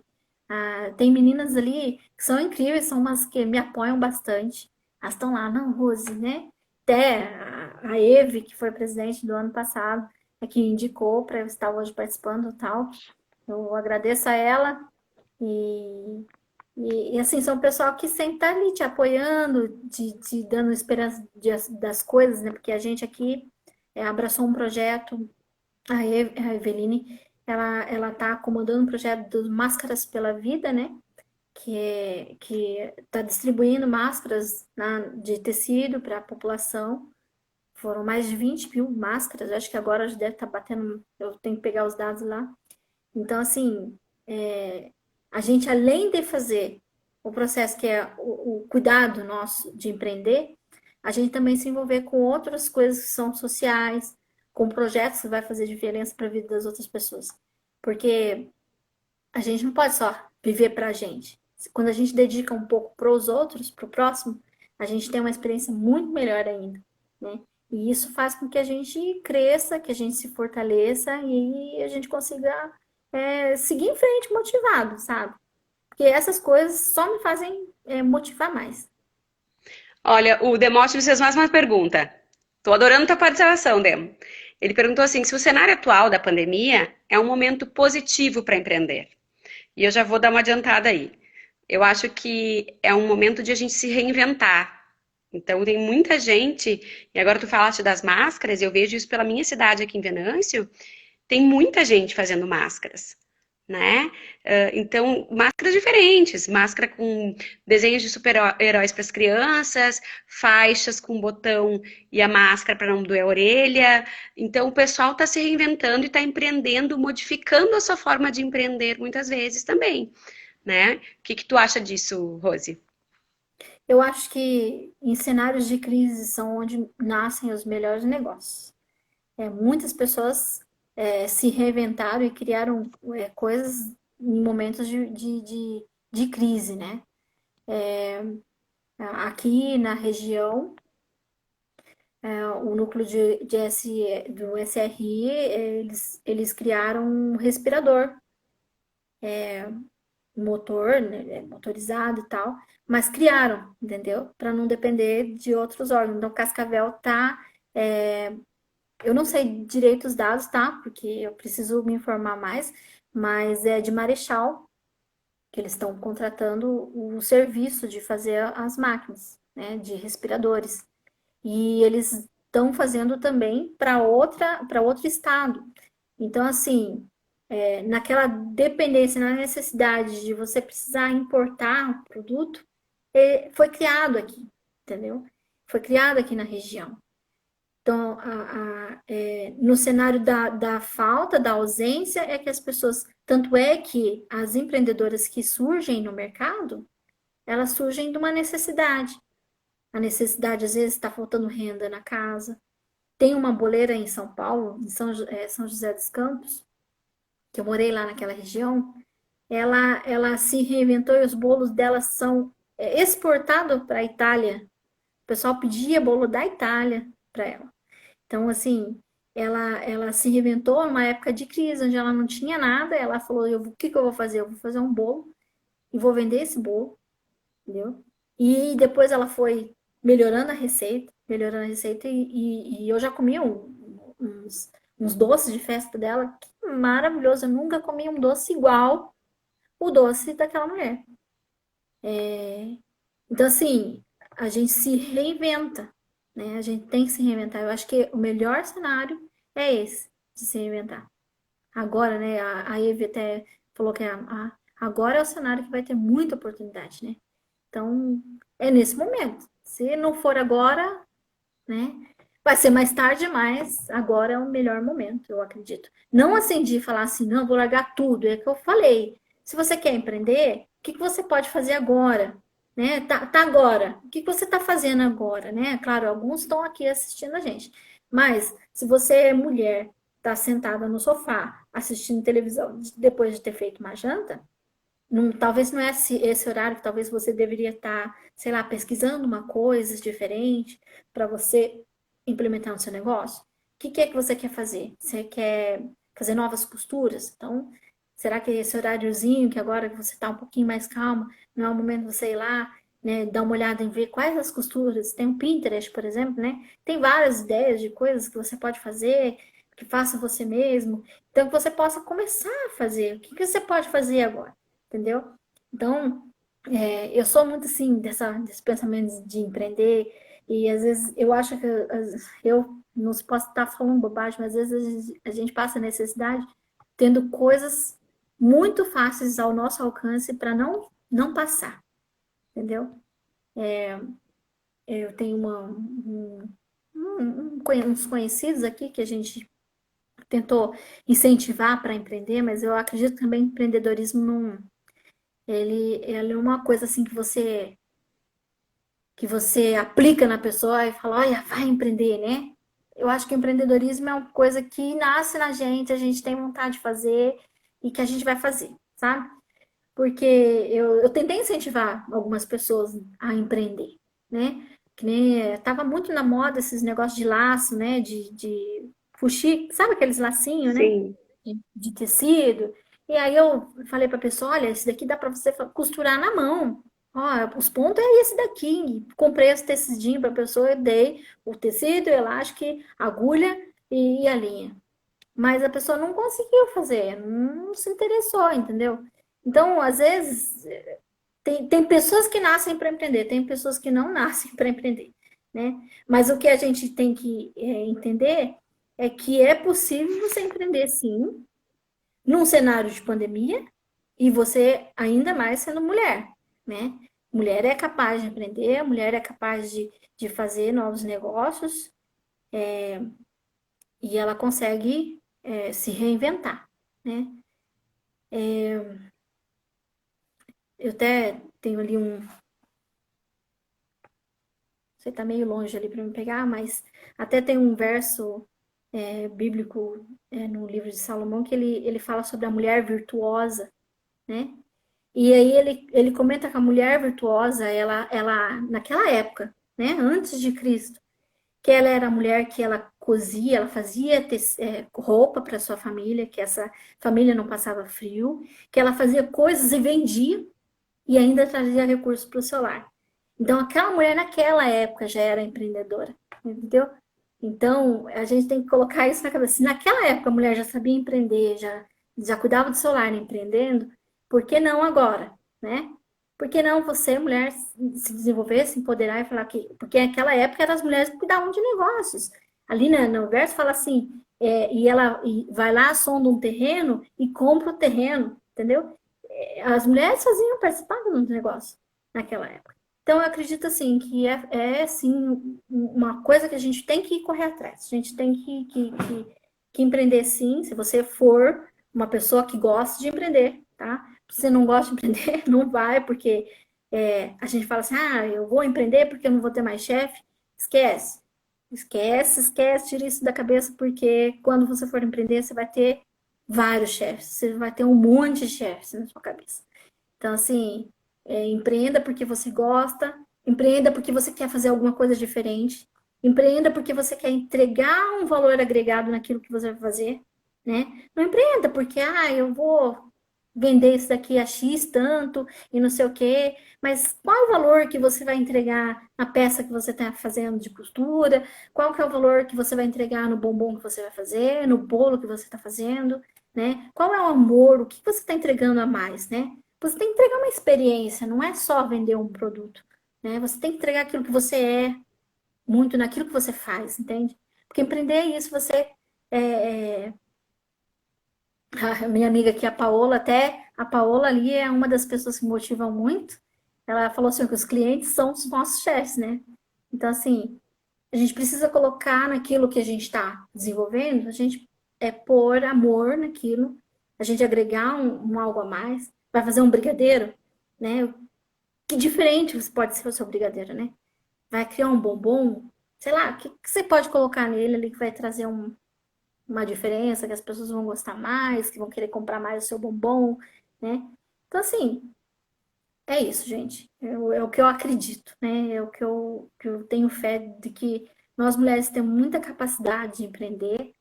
S2: Tem meninas ali que são incríveis, são umas que me apoiam bastante. Elas estão lá, não, Rose, né? Até a Eve, que foi presidente do ano passado, é que indicou para eu estar hoje participando e tal. Eu agradeço a ela e assim, são o pessoal que sempre tá ali te apoiando, te dando esperança das coisas, né? Porque a gente aqui abraçou um projeto, a Eveline, ela tá comandando um projeto dos Máscaras pela Vida, né? Que tá distribuindo máscaras de tecido para a população. Foram mais de 20 mil máscaras, acho que agora já deve estar batendo, eu tenho que pegar os dados lá. Então, assim, a gente, além de fazer o processo que é o cuidado nosso de empreender, a gente também se envolver com outras coisas que são sociais, com projetos que vai fazer diferença para a vida das outras pessoas. Porque a gente não pode só viver para a gente. Quando a gente dedica um pouco para os outros, para o próximo, a gente tem uma experiência muito melhor ainda, né? E isso faz com que a gente cresça, que a gente se fortaleça e a gente consiga seguir em frente motivado, sabe? Porque essas coisas só me fazem motivar mais.
S1: Olha, o Demóstenes fez mais uma pergunta. Tô adorando tua participação, Demo. Ele perguntou assim: se o cenário atual da pandemia é um momento positivo para empreender. E eu já vou dar uma adiantada aí. Eu acho que é um momento de a gente se reinventar. Então, tem muita gente, e agora tu falaste das máscaras, eu vejo isso pela minha cidade aqui em Venâncio, tem muita gente fazendo máscaras, né? Então, máscaras diferentes, máscara com desenhos de super-heróis para as crianças, faixas com botão e a máscara para não doer a orelha. Então, o pessoal está se reinventando e está empreendendo, modificando a sua forma de empreender muitas vezes também, né? O que que tu acha disso, Rose?
S2: Eu acho que em cenários de crise são onde nascem os melhores negócios. Muitas pessoas se reinventaram e criaram coisas em momentos de crise, né? Aqui na região, o núcleo do SRI, eles criaram um respirador, motor, né, motorizado e tal, mas criaram, entendeu? Para não depender de outros órgãos. Então, Cascavel tá. Eu não sei direito os dados, tá? Porque eu preciso me informar mais, mas é de Marechal que eles estão contratando o serviço de fazer as máquinas, né, de respiradores. E eles estão fazendo também para outro estado. Então, assim, naquela dependência, na necessidade de você precisar importar o produto, foi criado aqui, entendeu? Foi criado aqui na região. Então, no cenário da falta, da ausência, é que as pessoas. Tanto é que as empreendedoras que surgem no mercado, elas surgem de uma necessidade. A necessidade, às vezes, está faltando renda na casa. Tem uma boleira em São Paulo, em São José dos Campos, que eu morei lá naquela região. Ela se reinventou e os bolos dela são exportados para a Itália. O pessoal pedia bolo da Itália para ela. Então, assim, ela se reinventou numa época de crise, onde ela não tinha nada. Ela falou: o que que eu vou fazer? Eu vou fazer um bolo e vou vender esse bolo, entendeu? E depois ela foi melhorando a receita, e eu já comi uns doces de festa dela maravilhoso. Eu nunca comi um doce igual o doce daquela mulher. Então, assim, a gente se reinventa, né? A gente tem que se reinventar. Eu acho que o melhor cenário é esse, de se reinventar. Agora, né, a Eve até falou que agora é o cenário que vai ter muita oportunidade, né? Então, é nesse momento. Se não for agora, né? Vai ser mais tarde, mas agora é o melhor momento, eu acredito. Não assim de falar assim, não, vou largar tudo. É o que eu falei. Se você quer empreender, o que que você pode fazer agora? Né? Tá agora. O que que você está fazendo agora? Né? Claro, alguns estão aqui assistindo a gente. Mas se você é mulher, está sentada no sofá assistindo televisão depois de ter feito uma janta, talvez não é esse horário que talvez você deveria estar, sei lá, pesquisando uma coisa diferente para você implementar no seu negócio. O que é que você quer fazer? Você quer fazer novas costuras? Então, será que esse horáriozinho, que agora que você está um pouquinho mais calma, não é o momento de você ir lá, né, dar uma olhada em ver quais as costuras? Tem o Pinterest, por exemplo, né? Tem várias ideias de coisas que você pode fazer, que faça você mesmo. Então, que você possa começar a fazer. O que você pode fazer agora? Entendeu? Então, eu sou muito assim, desses pensamentos de empreender, e às vezes eu acho que eu não posso estar falando bobagem, mas às vezes a gente passa necessidade tendo coisas muito fáceis ao nosso alcance para não passar, entendeu? Eu tenho uns conhecidos aqui que a gente tentou incentivar para empreender, mas eu acredito que também empreendedorismo não. Ele é uma coisa assim que você aplica na pessoa e fala, olha, vai empreender, né? Eu acho que o empreendedorismo é uma coisa que nasce na gente, a gente tem vontade de fazer e que a gente vai fazer, sabe? Porque eu tentei incentivar algumas pessoas a empreender, né? Que nem tava muito na moda esses negócios de laço, né? De fuxico, sabe aqueles lacinhos, né?
S1: Sim.
S2: De tecido. E aí eu falei para a pessoa, olha, esse daqui dá para você costurar na mão. Ó, os pontos é esse daqui. Comprei esse tecidinho para a pessoa, eu dei o tecido, o elástico, a agulha e a linha. Mas a pessoa não conseguiu fazer, não se interessou, entendeu? Então, às vezes, tem pessoas que nascem para empreender, tem pessoas que não nascem para empreender, né? Mas o que a gente tem que entender é que é possível você empreender sim, num cenário de pandemia e você ainda mais sendo mulher, né? Mulher é capaz de empreender, mulher é capaz de fazer novos negócios e ela consegue se reinventar, né? Eu até tenho ali você tá meio longe ali para me pegar, mas até tem um verso bíblico no livro de Salomão que ele fala sobre a mulher virtuosa, né? E aí ele comenta que a mulher virtuosa, ela naquela época, né, antes de Cristo, que ela era a mulher que ela cozia, ela fazia roupa para sua família, que essa família não passava frio, que ela fazia coisas e vendia e ainda trazia recursos para o seu lar. Então, aquela mulher naquela época já era empreendedora, entendeu? Então, a gente tem que colocar isso na cabeça. Se naquela época a mulher já sabia empreender, já cuidava do seu lar empreendendo, por que não agora, né? Por que não você, mulher, se desenvolver, se empoderar e falar que... Porque naquela época eram as mulheres que cuidavam de negócios. Ali no verso fala assim, e vai lá, sonda um terreno e compra o terreno, entendeu? As mulheres faziam, participavam do negócio naquela época. Então, eu acredito, assim, que sim, uma coisa que a gente tem que correr atrás. A gente tem que empreender, sim, se você for uma pessoa que gosta de empreender, tá? Se você não gosta de empreender, não vai, porque a gente fala assim, eu vou empreender porque eu não vou ter mais chefe. Esquece. Esquece, esquece, tira isso da cabeça, porque quando você for empreender, você vai ter vários chefes, você vai ter um monte de chefes na sua cabeça. Então, assim, empreenda porque você gosta, empreenda porque você quer fazer alguma coisa diferente, empreenda porque você quer entregar um valor agregado naquilo que você vai fazer, né? Não empreenda porque, eu vou vender isso daqui a X tanto e não sei o quê, mas qual é o valor que você vai entregar na peça que você está fazendo de costura? Qual que é o valor que você vai entregar no bombom que você vai fazer, no bolo que você está fazendo, né? Qual é o amor? O que você está entregando a mais, né? Você tem que entregar uma experiência, não é só vender um produto, né? Você tem que entregar aquilo que você é, muito naquilo que você faz, entende? Porque empreender é isso, você a minha amiga aqui, a Paola, até a Paola ali é uma das pessoas que me motivam muito. Ela falou assim que os clientes são os nossos chefes, né? Então, assim, a gente precisa colocar naquilo que a gente está desenvolvendo, a gente pôr amor naquilo, a gente agregar um algo a mais. Vai fazer um brigadeiro, né? Que diferente pode ser o seu brigadeiro, né? Vai criar um bombom, sei lá, o que você pode colocar nele ali que vai trazer uma diferença, que as pessoas vão gostar mais, que vão querer comprar mais o seu bombom, né? Então, assim, é isso, gente. É o que eu acredito, né? É o que eu tenho fé de que nós mulheres temos muita capacidade de empreender.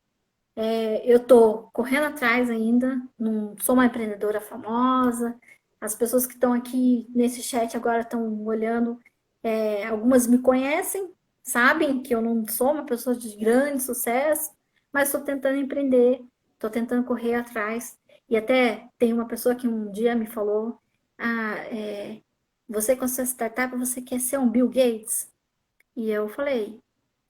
S2: Eu tô correndo atrás ainda, não sou uma empreendedora famosa. As pessoas que estão aqui nesse chat agora estão olhando, algumas me conhecem, sabem que eu não sou uma pessoa de grande sucesso, mas estou tentando empreender, estou tentando correr atrás. E até tem uma pessoa que um dia me falou: ah, você com a sua startup, você quer ser um Bill Gates? E eu falei,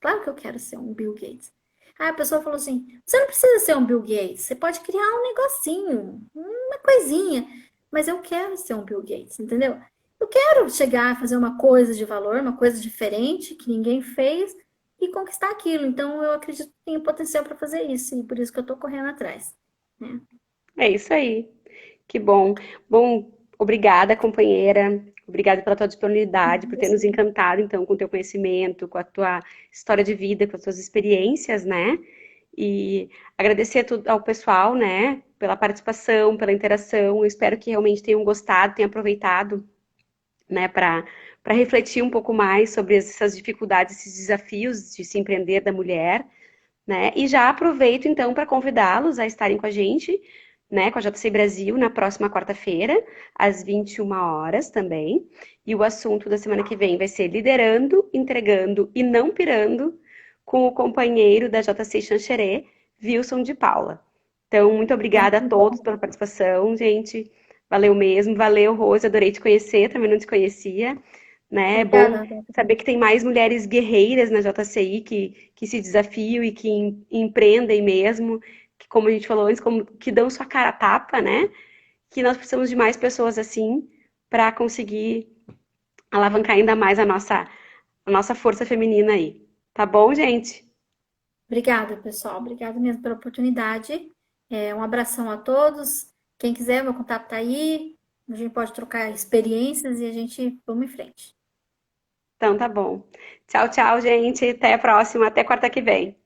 S2: claro que eu quero ser um Bill Gates. Aí a pessoa falou assim: você não precisa ser um Bill Gates, você pode criar um negocinho, uma coisinha, mas eu quero ser um Bill Gates, entendeu? Eu quero chegar a fazer uma coisa de valor, uma coisa diferente que ninguém fez e conquistar aquilo. Então eu acredito que tenho potencial para fazer isso e por isso que eu estou correndo atrás, né?
S1: É isso aí. Que bom. Bom, obrigada, companheira. Obrigada pela tua disponibilidade, por ter nos encantado, então, com o teu conhecimento, com a tua história de vida, com as tuas experiências, né? E agradecer ao pessoal, né, pela participação, pela interação. Eu espero que realmente tenham gostado, tenham aproveitado, né, para refletir um pouco mais sobre essas dificuldades, esses desafios de se empreender da mulher, né? E já aproveito então para convidá-los a estarem com a gente, né, com a JC Brasil na próxima quarta-feira, às 21 horas também. E o assunto da semana que vem vai ser liderando, entregando e não pirando com o companheiro da JC Xanxerê, Wilson de Paula. Então, muito obrigada a todos pela participação, gente. Valeu mesmo, valeu, Rose, adorei te conhecer, também não te conhecia, né? É bom
S2: Obrigada, Roberta.
S1: saber que tem mais mulheres guerreiras na JCI que se desafiam e que empreendem mesmo, que, como a gente falou antes, que dão sua cara a tapa, né? Que nós precisamos de mais pessoas assim para conseguir alavancar ainda mais a nossa força feminina aí. Tá bom, gente?
S2: Obrigada, pessoal. Obrigada mesmo pela oportunidade. Um abração a todos. Quem quiser, meu contato tá aí. A gente pode trocar experiências e a gente vamos em frente.
S1: Então tá bom. Tchau, tchau, gente. Até a próxima, até quarta que vem.